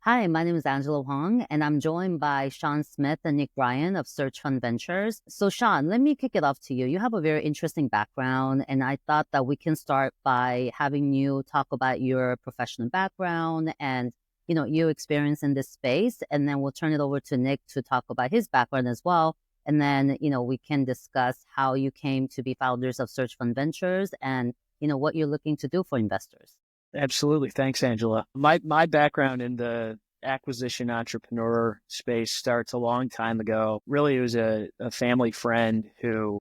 Hi, my name is Angela Huang, and I'm joined by Sean Smith and Nick Bryant of Search Fund Ventures. So, Sean, let me kick it off to you. You have a very interesting background, and I thought that we can start by having you talk about your professional background and your experience in this space, and then we'll turn it over to Nick to talk about his background as well. And then, we can discuss how you came to be founders of Search Fund Ventures and, what you're looking to do for investors. Absolutely. Thanks, Angela. My background in the acquisition entrepreneur space starts a long time ago. Really, it was a family friend who,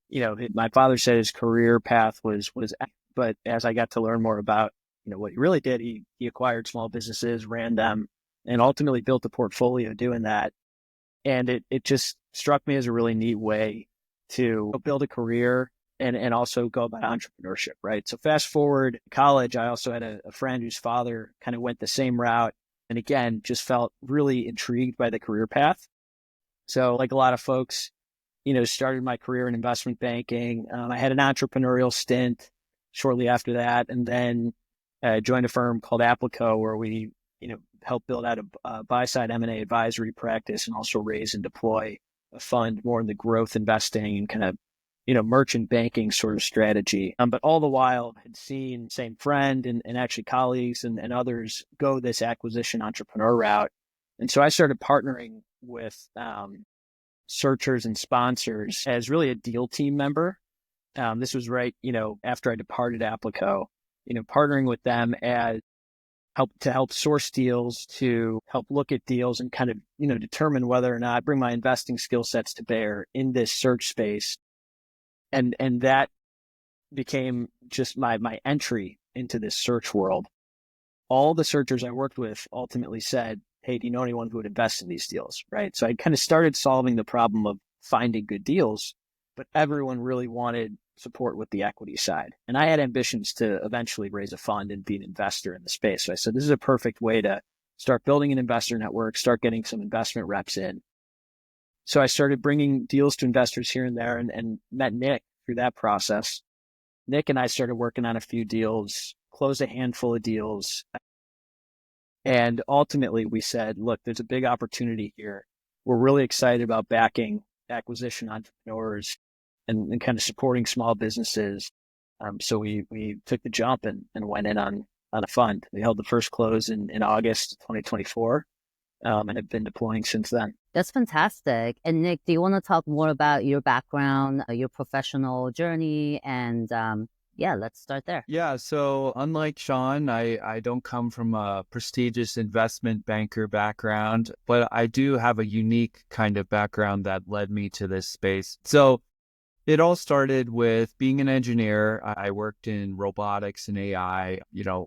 my father said his career path was, but as I got to learn more about, what he really did, he acquired small businesses, ran them, and ultimately built a portfolio doing that. And it just struck me as a really neat way to build a career and also go about entrepreneurship, right? So fast forward to college, I also had a friend whose father kind of went the same route. And again, just felt really intrigued by the career path. So like a lot of folks, started my career in investment banking. I had an entrepreneurial stint shortly after that. And then joined a firm called Applico where we, helped build out a buy-side M&A advisory practice and also raise and deploy a fund more in the growth investing and kind of merchant banking sort of strategy. But all the while had seen same friend and actually colleagues and others go this acquisition entrepreneur route. And so I started partnering with searchers and sponsors as really a deal team member. This was right, after I departed Applico, partnering with them as help source deals, to help look at deals and kind of, determine whether or not bring my investing skill sets to bear in this search space. And that became just my entry into this search world. All the searchers I worked with ultimately said, hey, do you know anyone who would invest in these deals? Right. So I kind of started solving the problem of finding good deals, but everyone really wanted support with the equity side. And I had ambitions to eventually raise a fund and be an investor in the space. So I said, this is a perfect way to start building an investor network, start getting some investment reps in. So I started bringing deals to investors here and there and met Nick through that process. Nick and I started working on a few deals, closed a handful of deals. And ultimately we said, look, there's a big opportunity here. We're really excited about backing acquisition entrepreneurs and kind of supporting small businesses. So we took the jump and went in on a fund. We held the first close in August 2024 and have been deploying since then. That's fantastic. And Nick, do you want to talk more about your background, your professional journey? And yeah, let's start there. Yeah, so unlike Sean, I don't come from a prestigious investment banker background, but I do have a unique kind of background that led me to this space. So it all started with being an engineer. I worked in robotics and AI,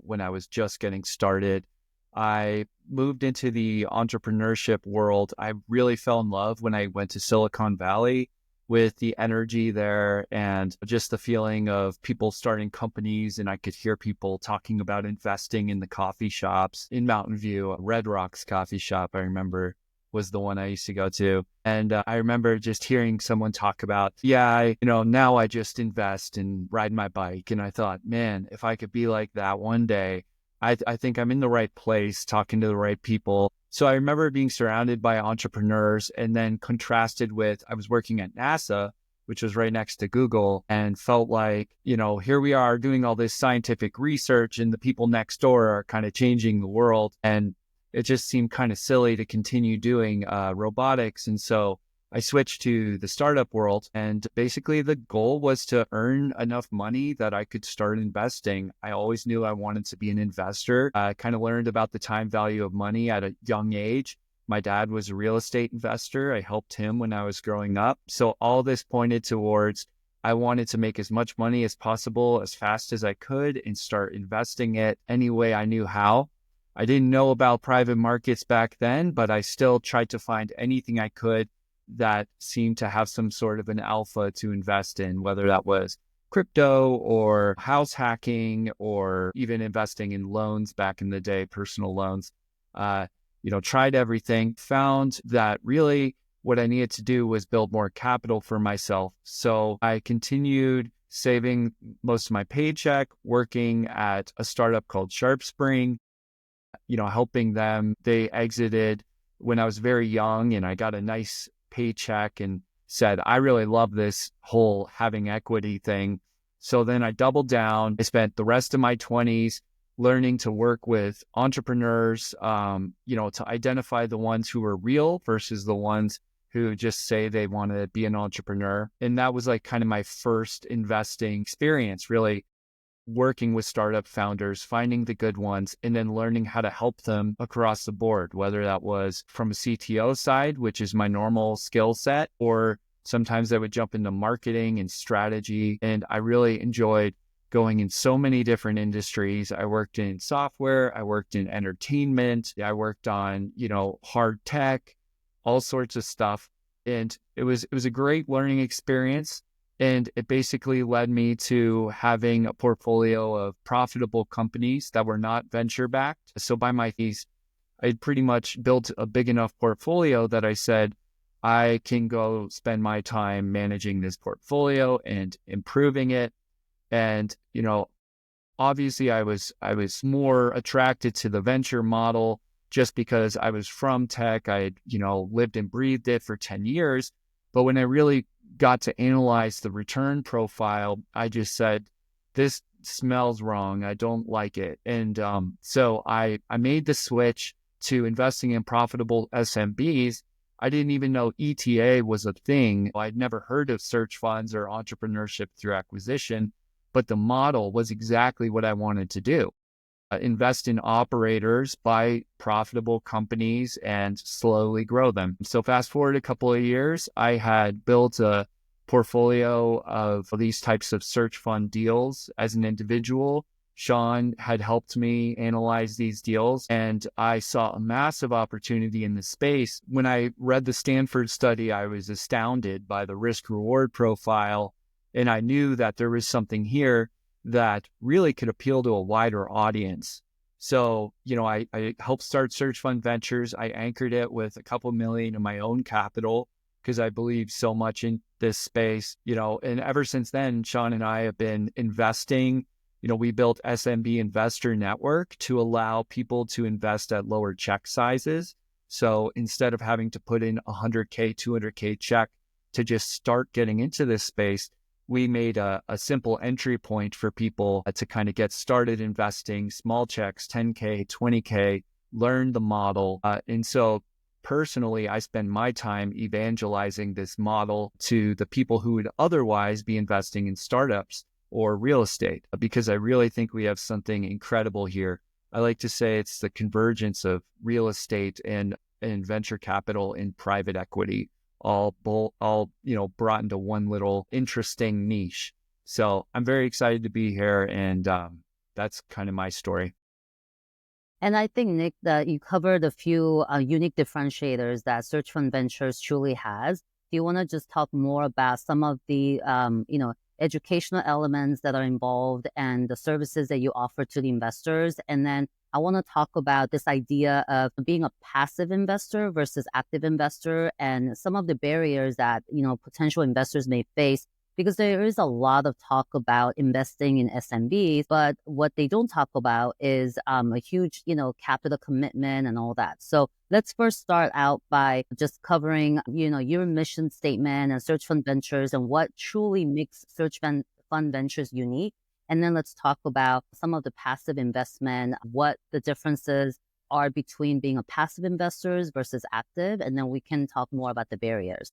when I was just getting started. I moved into the entrepreneurship world. I really fell in love when I went to Silicon Valley with the energy there and just the feeling of people starting companies. And I could hear people talking about investing in the coffee shops in Mountain View. Red Rock's coffee shop, I remember, was the one I used to go to. And I remember just hearing someone talk about, now I just invest and ride my bike. And I thought, man, if I could be like that one day, I think I'm in the right place, talking to the right people. So I remember being surrounded by entrepreneurs and then contrasted with, I was working at NASA, which was right next to Google, and felt like, here we are doing all this scientific research and the people next door are kind of changing the world. And it just seemed kind of silly to continue doing robotics. And so I switched to the startup world, and basically the goal was to earn enough money that I could start investing. I always knew I wanted to be an investor. I kind of learned about the time value of money at a young age. My dad was a real estate investor. I helped him when I was growing up. So all this pointed towards I wanted to make as much money as possible as fast as I could and start investing it any way I knew how. I didn't know about private markets back then, but I still tried to find anything I could that seemed to have some sort of an alpha to invest in, whether that was crypto or house hacking or even investing in loans back in the day, personal loans. Tried everything, found that really what I needed to do was build more capital for myself. So I continued saving most of my paycheck, working at a startup called SharpSpring. helping them. They exited when I was very young, and I got a nice paycheck and said, I really love this whole having equity thing. So then I doubled down. I spent the rest of my 20s learning to work with entrepreneurs, to identify the ones who are real versus the ones who just say they want to be an entrepreneur. And that was like kind of my first investing experience, really working with startup founders, finding the good ones, and then learning how to help them across the board, whether that was from a CTO side, which is my normal skill set, or sometimes I would jump into marketing and strategy. And I really enjoyed going in so many different industries. I worked in software, I worked in entertainment, I worked on, hard tech, all sorts of stuff. And it was a great learning experience. And it basically led me to having a portfolio of profitable companies that were not venture backed. So by my fees, I'd pretty much built a big enough portfolio that I said, I can go spend my time managing this portfolio and improving it. And, obviously I was more attracted to the venture model just because I was from tech. I had, lived and breathed it for 10 years. But when I really got to analyze the return profile, I just said, this smells wrong. I don't like it. And so I made the switch to investing in profitable SMBs. I didn't even know ETA was a thing. I'd never heard of search funds or entrepreneurship through acquisition, but the model was exactly what I wanted to do. Invest in operators, buy profitable companies, and slowly grow them. So fast forward a couple of years, I had built a portfolio of these types of search fund deals as an individual. Sean had helped me analyze these deals, and I saw a massive opportunity in the space. When I read the Stanford study, I was astounded by the risk-reward profile, and I knew that there was something here that really could appeal to a wider audience. So, I helped start Search Fund Ventures. I anchored it with a couple million of my own capital because I believe so much in this space, and ever since then, Sean and I have been investing. We built SMB Investor Network to allow people to invest at lower check sizes. So instead of having to put in $100K, $200K check to just start getting into this space, we made a simple entry point for people to kind of get started investing, small checks, 10K, 20K, learn the model. And so personally, I spend my time evangelizing this model to the people who would otherwise be investing in startups or real estate, because I really think we have something incredible here. I like to say it's the convergence of real estate and venture capital and private equity, all brought into one little interesting niche. So I'm very excited to be here, and that's kind of my story. And I think, Nick, that you covered a few unique differentiators that Search Fund Ventures truly has. Do you want to just talk more about some of the, educational elements that are involved and the services that you offer to the investors? And then I want to talk about this idea of being a passive investor versus active investor and some of the barriers that, potential investors may face, because there is a lot of talk about investing in SMBs, but what they don't talk about is a huge, capital commitment and all that. So let's first start out by just covering, your mission statement and Search Fund Ventures and what truly makes Search Fund Ventures unique. And then let's talk about some of the passive investment, what the differences are between being a passive investors versus active. And then we can talk more about the barriers.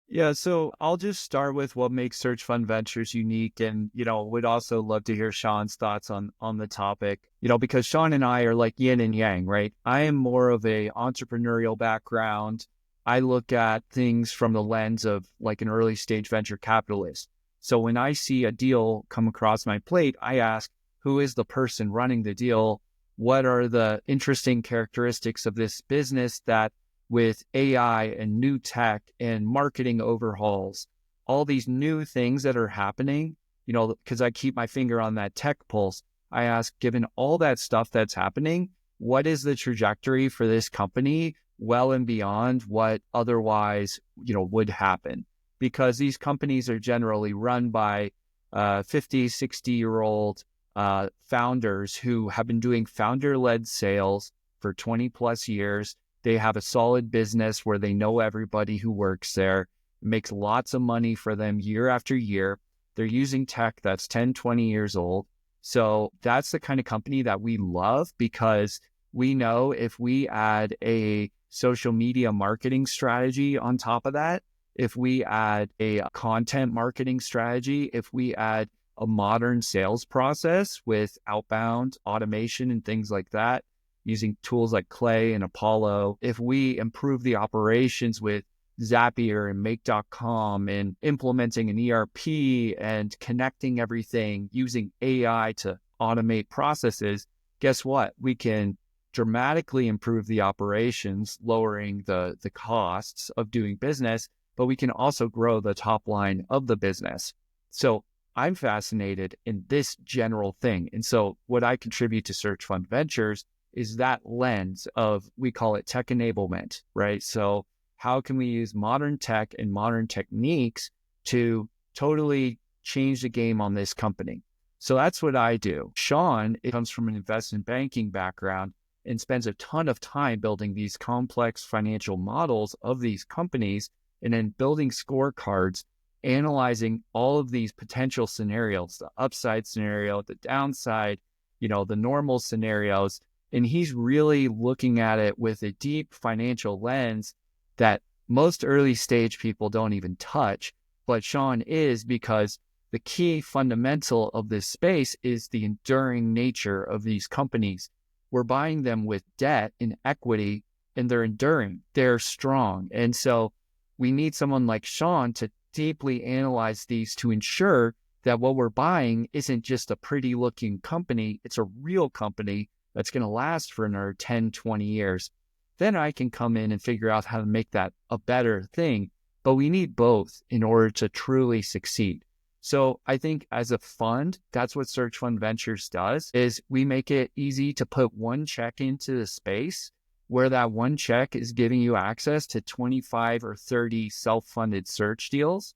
Yeah, so I'll just start with what makes Search Fund Ventures unique, and would also love to hear Sean's thoughts on the topic. Because Sean and I are like yin and yang, right? I am more of a entrepreneurial background. I look at things from the lens of like an early stage venture capitalist. So when I see a deal come across my plate, I ask, who is the person running the deal? What are the interesting characteristics of this business that with AI and new tech and marketing overhauls, all these new things that are happening, because I keep my finger on that tech pulse, I ask, given all that stuff that's happening, what is the trajectory for this company well and beyond what otherwise, would happen? Because these companies are generally run by 50, 60-year-old founders who have been doing founder-led sales for 20 plus years. They have a solid business where they know everybody who works there. It makes lots of money for them year after year. They're using tech that's 10, 20 years old. So that's the kind of company that we love, because we know if we add a social media marketing strategy on top of that, if we add a content marketing strategy, if we add a modern sales process with outbound automation and things like that, using tools like Clay and Apollo, if we improve the operations with Zapier and Make.com and implementing an ERP and connecting everything using AI to automate processes, guess what? We can dramatically improve the operations, lowering the costs of doing business, but we can also grow the top line of the business. So I'm fascinated in this general thing. And so what I contribute to Search Fund Ventures is that lens of, we call it tech enablement, right? So how can we use modern tech and modern techniques to totally change the game on this company? So that's what I do. Sean, it comes from an investment banking background and spends a ton of time building these complex financial models of these companies and then building scorecards, analyzing all of these potential scenarios, the upside scenario, the downside, the normal scenarios. And he's really looking at it with a deep financial lens that most early stage people don't even touch. But Sean is, because the key fundamental of this space is the enduring nature of these companies. We're buying them with debt and equity, and they're enduring, they're strong. And so we need someone like Sean to deeply analyze these to ensure that what we're buying isn't just a pretty looking company, it's a real company that's going to last for another 10, 20 years. Then I can come in and figure out how to make that a better thing. But we need both in order to truly succeed. So I think as a fund, that's what Search Fund Ventures does, is we make it easy to put one check into the space, where that one check is giving you access to 25 or 30 self-funded search deals.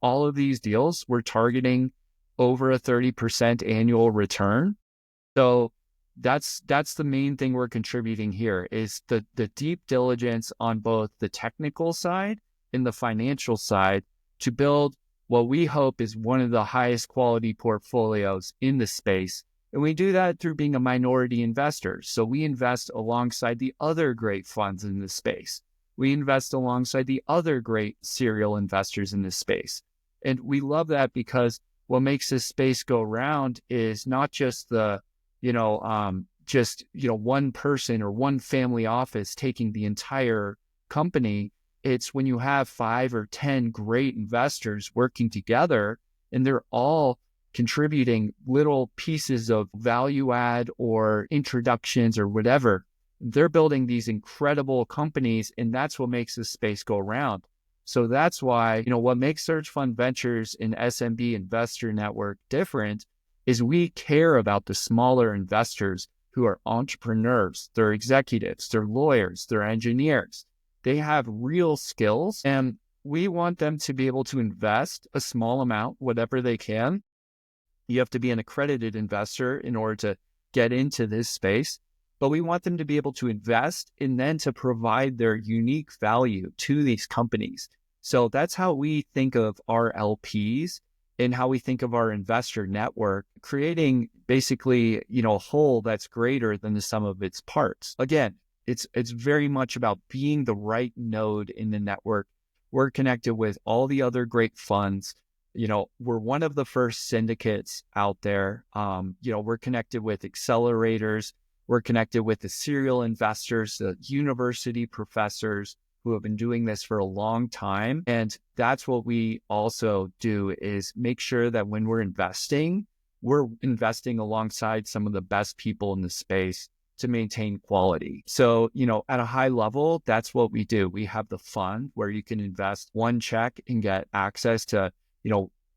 All of these deals, we're targeting over a 30% annual return. So that's the main thing we're contributing here, is the deep diligence on both the technical side and the financial side to build what we hope is one of the highest quality portfolios in the space. And we do that through being a minority investor. So we invest alongside the other great funds in this space. We invest alongside the other great serial investors in this space. And we love that, because what makes this space go round is not just the, one person or one family office taking the entire company. It's when you have 5 or 10 great investors working together, and they're all contributing little pieces of value add or introductions or whatever. They're building these incredible companies, and that's what makes this space go around. So that's why, what makes Search Fund Ventures and SMB Investor Network different is we care about the smaller investors who are entrepreneurs, they're executives, they're lawyers, they're engineers. They have real skills, and we want them to be able to invest a small amount, whatever they can. You have to be an accredited investor in order to get into this space, but we want them to be able to invest and then to provide their unique value to these companies. So that's how we think of our LPs and how we think of our investor network, creating basically, a whole that's greater than the sum of its parts. Again, it's very much about being the right node in the network. We're connected with all the other great funds. We're one of the first syndicates out there. We're connected with accelerators. We're connected with the serial investors, the university professors who have been doing this for a long time. And that's what we also do, is make sure that when we're investing alongside some of the best people in the space to maintain quality. So, at a high level, that's what we do. We have the fund where you can invest one check and get access to,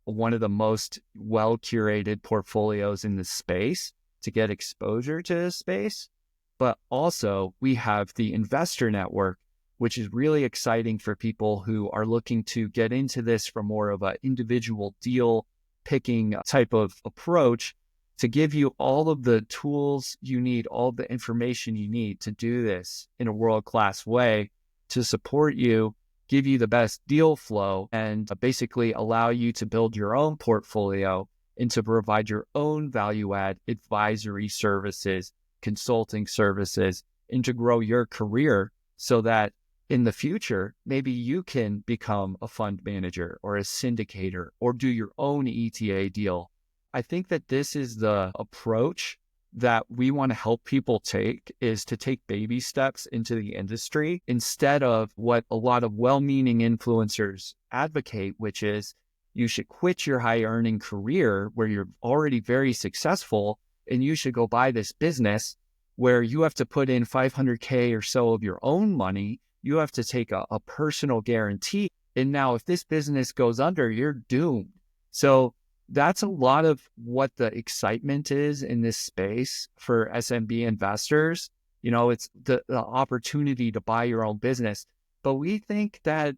one of the most well-curated portfolios in the space to get exposure to this space. But also we have the investor network, which is really exciting for people who are looking to get into this from more of an individual deal picking type of approach. to give you all of the tools you need, all the information you need to do this in a world-class way, to support you, give you the best deal flow, and basically allow you to build your own portfolio and to provide your own value-add advisory services, consulting services, and to grow your career so that in the future, maybe you can become a fund manager or a syndicator or do your own ETA deal. I think that this is the approach that we want to help people take, is to take baby steps into the industry instead of what a lot of well-meaning influencers advocate, which is you should quit your high-earning career where you're already very successful and you should go buy this business where you have to put in $500K or so of your own money. You have to take a personal guarantee. And now if this business goes under, you're doomed. So that's a lot of what the excitement is in this space for SMB investors. It's the opportunity to buy your own business. But we think that,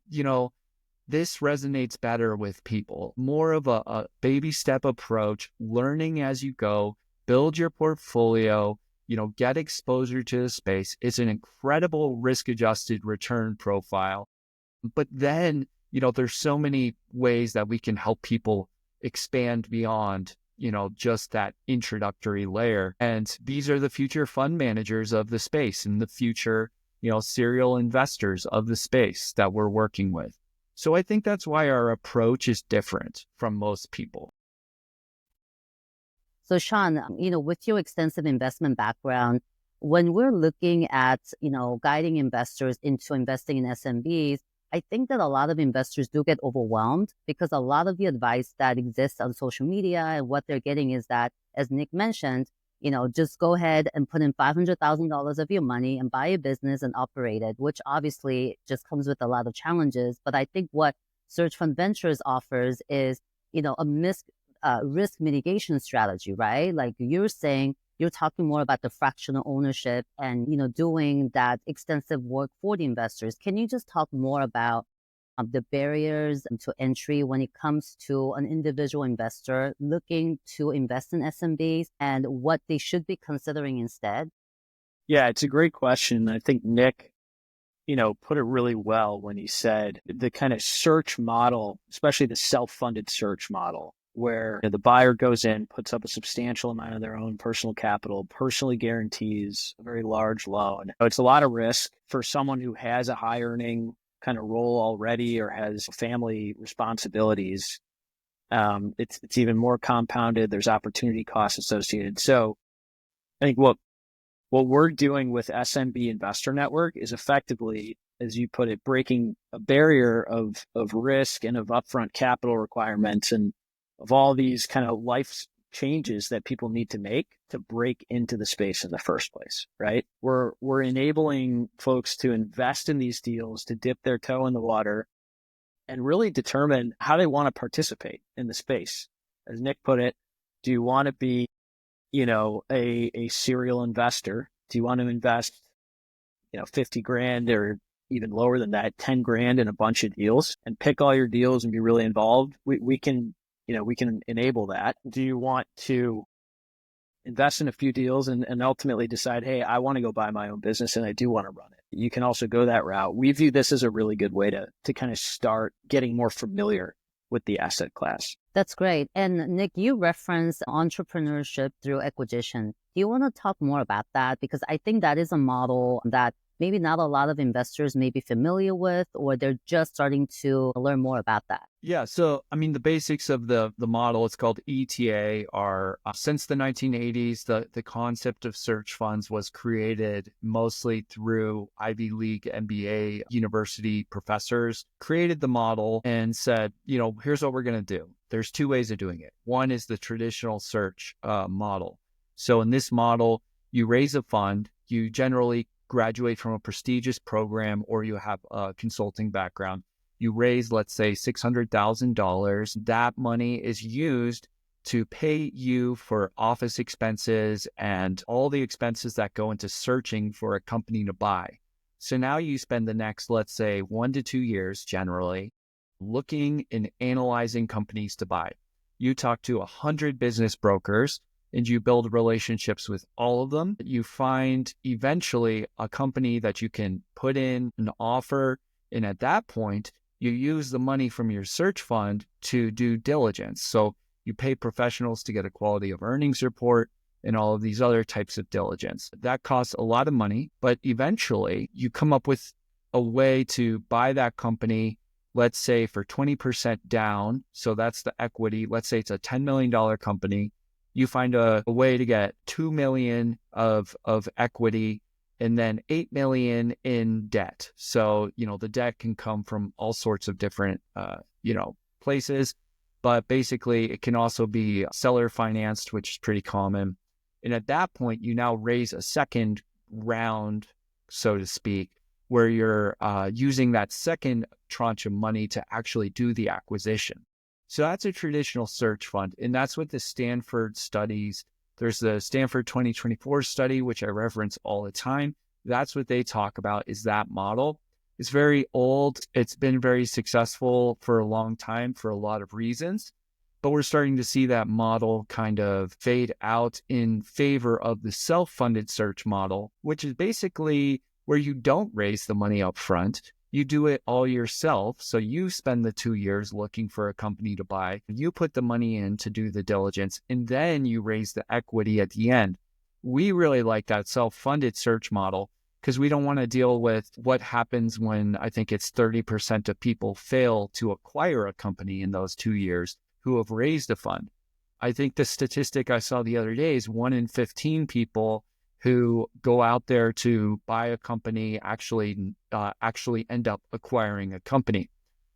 this resonates better with people. More of a baby step approach, learning as you go, build your portfolio, get exposure to the space. It's an incredible risk-adjusted return profile. But then, there's so many ways that we can help people expand beyond, just that introductory layer. And these are the future fund managers of the space and the future, serial investors of the space that we're working with. So I think that's why our approach is different from most people. So Sean, with your extensive investment background, when we're looking at, guiding investors into investing in SMBs, I think that a lot of investors do get overwhelmed because a lot of the advice that exists on social media and what they're getting is that, as Nick mentioned, just go ahead and put in $500,000 of your money and buy a business and operate it, which obviously just comes with a lot of challenges. But I think what Search Fund Ventures offers is, a risk mitigation strategy, right? Like you're saying, you're talking more about the fractional ownership and, doing that extensive work for the investors. Can you just talk more about the barriers to entry when it comes to an individual investor looking to invest in SMBs and what they should be considering instead? Yeah, it's a great question. I think Nick, put it really well when he said the kind of search model, especially the self-funded search model, where the buyer goes in, puts up a substantial amount of their own personal capital, personally guarantees a very large loan. It's a lot of risk for someone who has a high earning kind of role already or has family responsibilities. It's even more compounded. There's opportunity costs associated. So I think what we're doing with SMB Investor Network is effectively, as you put it, breaking a barrier of risk and of upfront capital requirements and of all these kind of life changes that people need to make to break into the space in the first place, right? We're enabling folks to invest in these deals, to dip their toe in the water and really determine how they want to participate in the space. As Nick put it, do you want to be, a serial investor? Do you want to invest, 50 grand or even lower than that, 10 grand in a bunch of deals and pick all your deals and be really involved? We can enable that. Do you want to invest in a few deals and ultimately decide, hey, I want to go buy my own business and I do want to run it? You can also go that route. We view this as a really good way to kind of start getting more familiar with the asset class. That's great. And Nick, you referenced entrepreneurship through acquisition. Do you want to talk more about that? Because I think that is a model that maybe not a lot of investors may be familiar with, or they're just starting to learn more about that. Yeah. So, the basics of the model, it's called ETA, are since the 1980s, the concept of search funds was created mostly through Ivy League MBA university professors, created the model and said, here's what we're going to do. There's two ways of doing it. One is the traditional search model. So in this model, you raise a fund, you generally graduate from a prestigious program or you have a consulting background. You raise, let's say, $600,000. That money is used to pay you for office expenses and all the expenses that go into searching for a company to buy. So now you spend the next, let's say, 1 to 2 years generally looking and analyzing companies to buy. You talk to 100 business brokers and you build relationships with all of them. You find eventually a company that you can put in an offer. And at that point, you use the money from your search fund to do diligence. So you pay professionals to get a quality of earnings report and all of these other types of diligence. That costs a lot of money, but eventually you come up with a way to buy that company, let's say for 20% down. So that's the equity. Let's say it's a $10 million company. You find a way to get $2 million of equity and then $8 million in debt. So, the debt can come from all sorts of different, places, but basically it can also be seller financed, which is pretty common. And at that point, you now raise a second round, so to speak, where you're using that second tranche of money to actually do the acquisition. So that's a traditional search fund. And that's what the Stanford studies. There's the Stanford 2024 study, which I reference all the time. That's what they talk about, is that model. It's very old. It's been very successful for a long time for a lot of reasons. But we're starting to see that model kind of fade out in favor of the self-funded search model, which is basically where you don't raise the money up front. You do it all yourself. So you spend the 2 years looking for a company to buy. You put the money in to do the diligence, and then you raise the equity at the end. We really like that self-funded search model because we don't want to deal with what happens when I think it's 30% of people fail to acquire a company in those 2 years who have raised a fund. I think the statistic I saw the other day is 1 in 15 people who go out there to buy a company actually end up acquiring a company.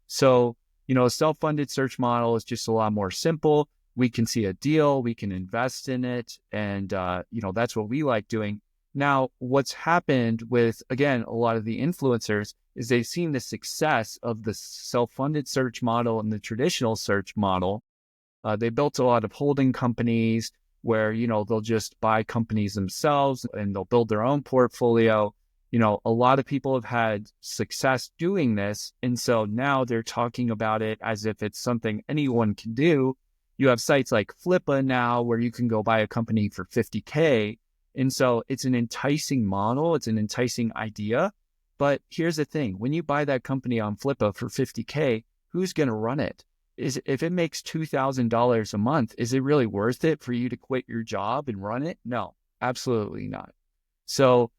So, a self-funded search model is just a lot more simple. We can see a deal, we can invest in it, and that's what we like doing. Now, what's happened with, again, a lot of the influencers is they've seen the success of the self-funded search model and the traditional search model. They built a lot of holding companies where, they'll just buy companies themselves and they'll build their own portfolio. A lot of people have had success doing this. And so now they're talking about it as if it's something anyone can do. You have sites like Flippa now where you can go buy a company for $50K. And so it's an enticing model. It's an enticing idea. But here's the thing. When you buy that company on Flippa for $50K, who's going to run it? If it makes $2,000 a month, is it really worth it for you to quit your job and run it? No, absolutely not. So,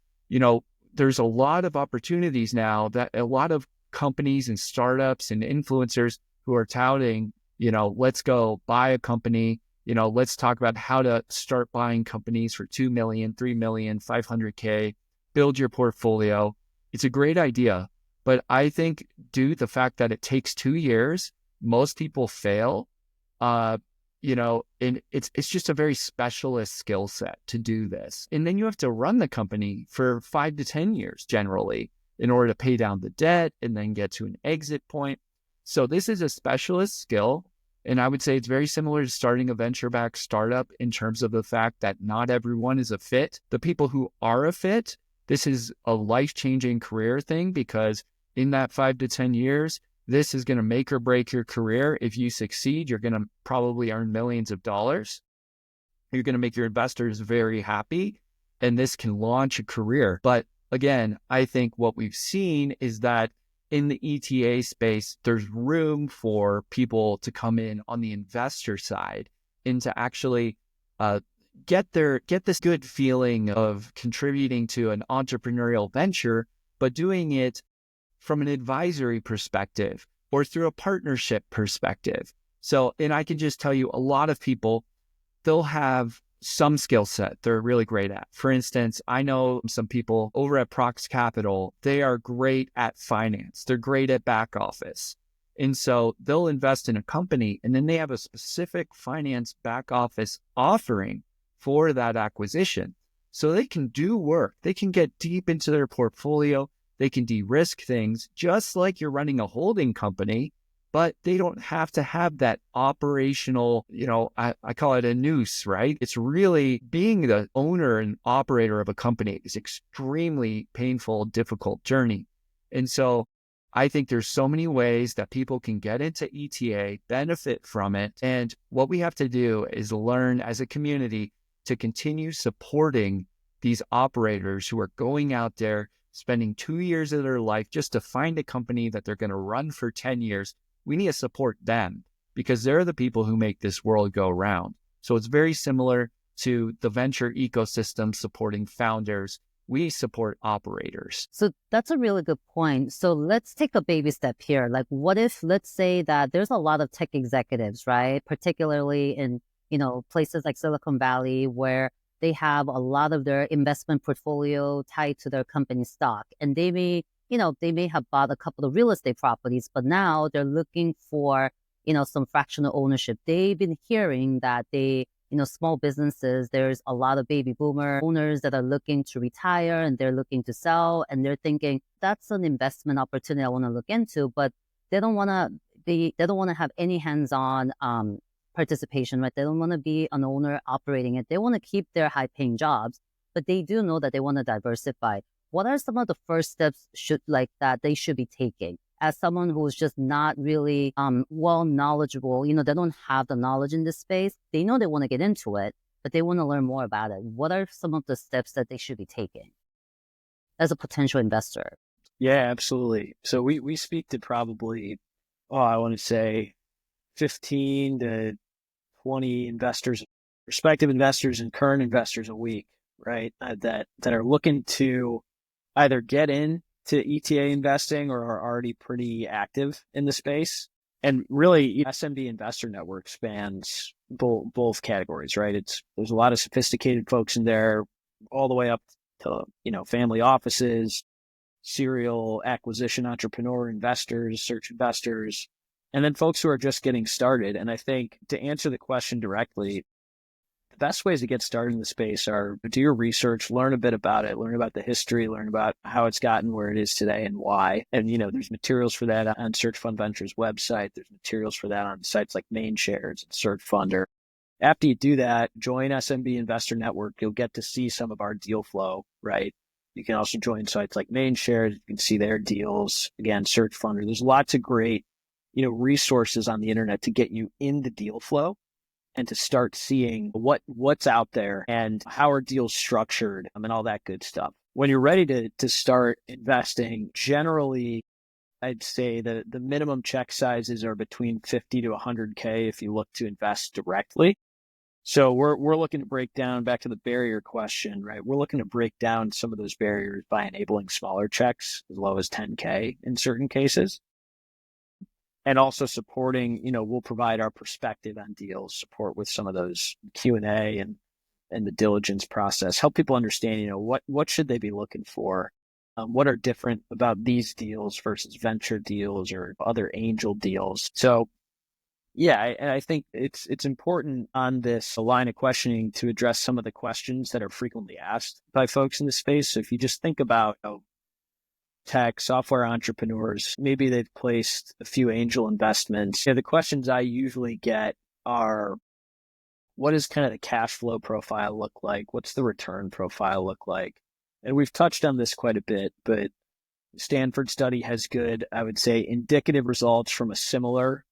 there's a lot of opportunities now that a lot of companies and startups and influencers who are touting, let's go buy a company. Let's talk about how to start buying companies for 2 million, 3 million, 500K, build your portfolio. It's a great idea. But I think due to the fact that it takes 2 years, most people fail, and it's just a very specialist skill set to do this. And then you have to run the company for 5 to 10 years generally in order to pay down the debt and then get to an exit point. So this is a specialist skill. And I would say it's very similar to starting a venture-backed startup in terms of the fact that not everyone is a fit. The people who are a fit, this is a life-changing career thing because in that 5 to 10 years, this is going to make or break your career. If you succeed, you're going to probably earn millions of dollars. You're going to make your investors very happy, and this can launch a career. But again, I think what we've seen is that in the ETA space, there's room for people to come in on the investor side and to actually get this good feeling of contributing to an entrepreneurial venture, but doing it from an advisory perspective or through a partnership perspective. So, and I can just tell you, a lot of people, they'll have some skill set they're really great at. For instance, I know some people over at Prox Capital, they are great at finance. They're great at back office. And so they'll invest in a company and then they have a specific finance back office offering for that acquisition. So they can do work. They can get deep into their portfolio. They can de-risk things just like you're running a holding company, but they don't have to have that operational, I call it a noose, right? It's really being the owner and operator of a company is extremely painful, difficult journey. And so I think there's so many ways that people can get into ETA, benefit from it. And what we have to do is learn as a community to continue supporting these operators who are going out there, spending 2 years of their life just to find a company that they're going to run for 10 years. We need to support them because they're the people who make this world go round. So it's very similar to the venture ecosystem supporting founders. We support operators. So that's a really good point. So let's take a baby step here. Like, what if, let's say that there's a lot of tech executives, right? Particularly in, places like Silicon Valley, where they have a lot of their investment portfolio tied to their company stock. And they may have bought a couple of real estate properties, but now they're looking for, some fractional ownership. They've been hearing that small businesses, there's a lot of baby boomer owners that are looking to retire and they're looking to sell, and they're thinking that's an investment opportunity I want to look into, but they don't want to have any hands-on participation, right? They don't want to be an owner operating it. They want to keep their high-paying jobs, but they do know that they want to diversify. What are some of the first steps that they should be taking? As someone who's just not really well knowledgeable, they don't have the knowledge in this space. They know they want to get into it, but they want to learn more about it. What are some of the steps that they should be taking as a potential investor? Yeah, absolutely. So we speak to probably, I want to say 15 to 20 investors, prospective investors and current investors a week, right? That are looking to either get in to ETA investing or are already pretty active in the space. And really, SMB investor network spans both categories, right? There's a lot of sophisticated folks in there, all the way up to, family offices, serial acquisition entrepreneur investors, search investors, and then folks who are just getting started. And I think to answer the question directly, the best ways to get started in the space are do your research, learn a bit about it, learn about the history, learn about how it's gotten where it is today and why. And, there's materials for that on Search Fund Ventures website. There's materials for that on sites like Main Shares and Search Funder. After you do that, join SMB Investor Network. You'll get to see some of our deal flow, right? You can also join sites like Main Shares. You can see their deals. Again, Search Funder. There's lots of great, resources on the internet to get you in the deal flow and to start seeing what's out there and how are deals structured and all that good stuff. When you're ready to start investing, generally, I'd say the minimum check sizes are between 50 to 100K if you look to invest directly. So we're looking to break down, back to the barrier question, right? We're looking to break down some of those barriers by enabling smaller checks as low as 10K in certain cases. And also supporting, we'll provide our perspective on deals, support with some of those Q&A and the diligence process, help people understand, what should they be looking for? What are different about these deals versus venture deals or other angel deals? So yeah, I think it's important on this line of questioning to address some of the questions that are frequently asked by folks in the space. So if you just think about tech, software entrepreneurs, maybe they've placed a few angel investments. The questions I usually get are, what does kind of the cash flow profile look like? What's the return profile look like? And we've touched on this quite a bit, but Stanford study has good, I would say, indicative results from a similar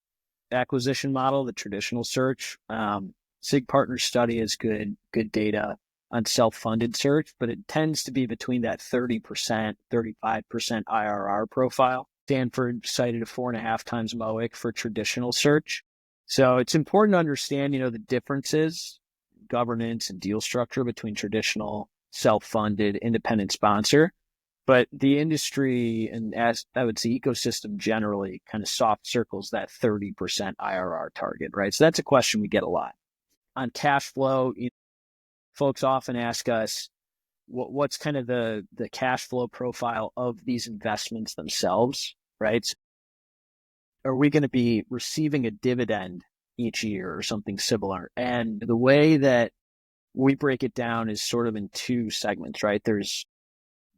acquisition model, the traditional search. SIG Partners study has good data on self-funded search, but it tends to be between that 30%, 35% IRR profile. Stanford cited a 4.5 times MOIC for traditional search. So it's important to understand, the differences, governance and deal structure between traditional, self-funded, independent sponsor. But the industry and, as I would say, ecosystem generally kind of soft circles that 30% IRR target, right? So that's a question we get a lot. On cash flow, folks often ask us, what's kind of the cash flow profile of these investments themselves, right? Are we going to be receiving a dividend each year or something similar? And the way that we break it down is sort of in two segments, right? There's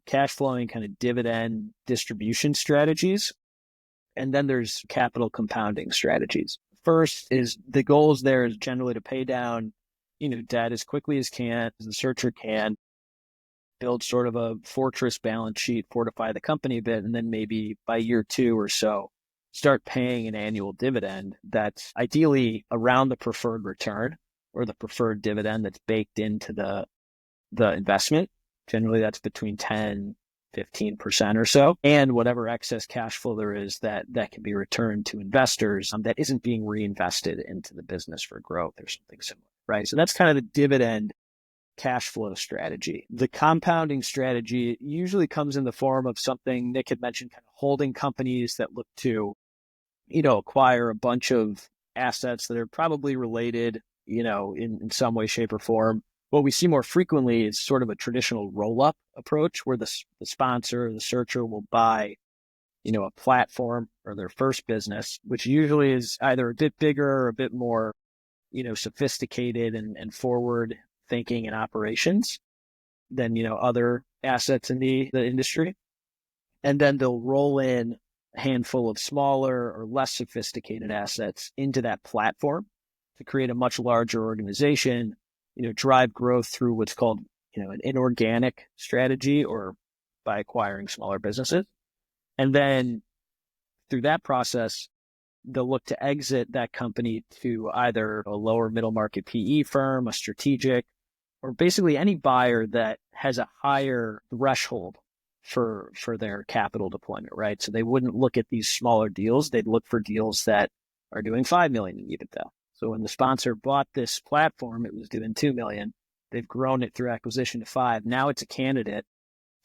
cash flowing kind of dividend distribution strategies, and then there's capital compounding strategies. First is the goals there is generally to pay down debt as quickly as the searcher can, build sort of a fortress balance sheet, fortify the company a bit, and then maybe by year 2 or so, start paying an annual dividend that's ideally around the preferred return. or the preferred dividend that's baked into the investment. Generally, that's between 10, 15% or so, and whatever excess cash flow there is that can be returned to investors that isn't being reinvested into the business for growth or something similar, right? So that's kind of the dividend cash flow strategy. The compounding strategy usually comes in the form of something Nick had mentioned, kind of holding companies that look to, acquire a bunch of assets that are probably related, in some way, shape, or form. What we see more frequently is sort of a traditional roll-up approach where the sponsor, the searcher will buy, a platform or their first business, which usually is either a bit bigger or a bit more, sophisticated and forward thinking and operations than, other assets in the industry. And then they'll roll in a handful of smaller or less sophisticated assets into that platform to create a much larger organization, drive growth through what's called, an inorganic strategy or by acquiring smaller businesses. And then through that process, they'll look to exit that company to either a lower middle market PE firm, a strategic, or basically any buyer that has a higher threshold for their capital deployment, right? So they wouldn't look at these smaller deals. They'd look for deals that are doing 5 million in EBITDA. So when the sponsor bought this platform, it was doing 2 million. They've grown it through acquisition to 5. Now it's a candidate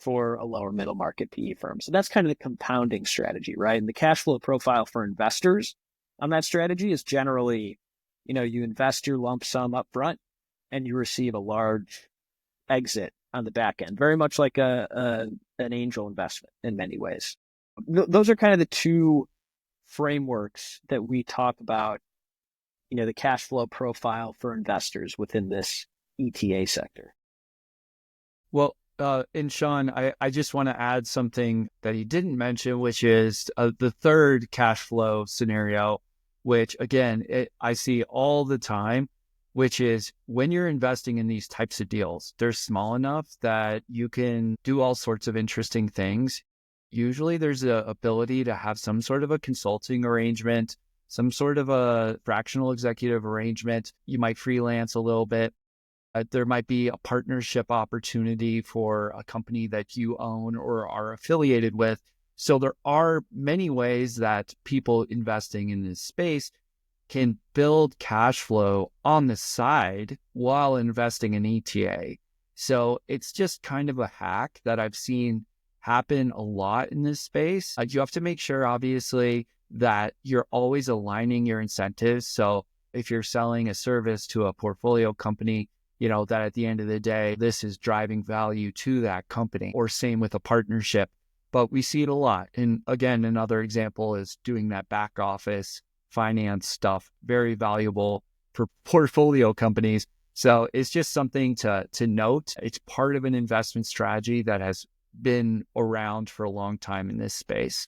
for a lower middle market PE firm. So that's kind of the compounding strategy, right? And the cash flow profile for investors on that strategy is generally, you invest your lump sum up front and you receive a large exit on the back end, very much like an angel investment in many ways. Those are kind of the two frameworks that we talk about, the cash flow profile for investors within this ETA sector. Well, and Sean, I just want to add something that he didn't mention, which is the third cash flow scenario, which again, I see all the time, which is when you're investing in these types of deals, they're small enough that you can do all sorts of interesting things. Usually there's an ability to have some sort of a consulting arrangement, some sort of a fractional executive arrangement. You might freelance a little bit. There might be a partnership opportunity for a company that you own or are affiliated with. So there are many ways that people investing in this space can build cash flow on the side while investing in ETA. So it's just kind of a hack that I've seen happen a lot in this space. You have to make sure, obviously, that you're always aligning your incentives. So if you're selling a service to a portfolio company, that at the end of the day, this is driving value to that company, or same with a partnership. But we see it a lot. And again, another example is doing that back office finance stuff, very valuable for portfolio companies. So it's just something to note. It's part of an investment strategy that has been around for a long time in this space.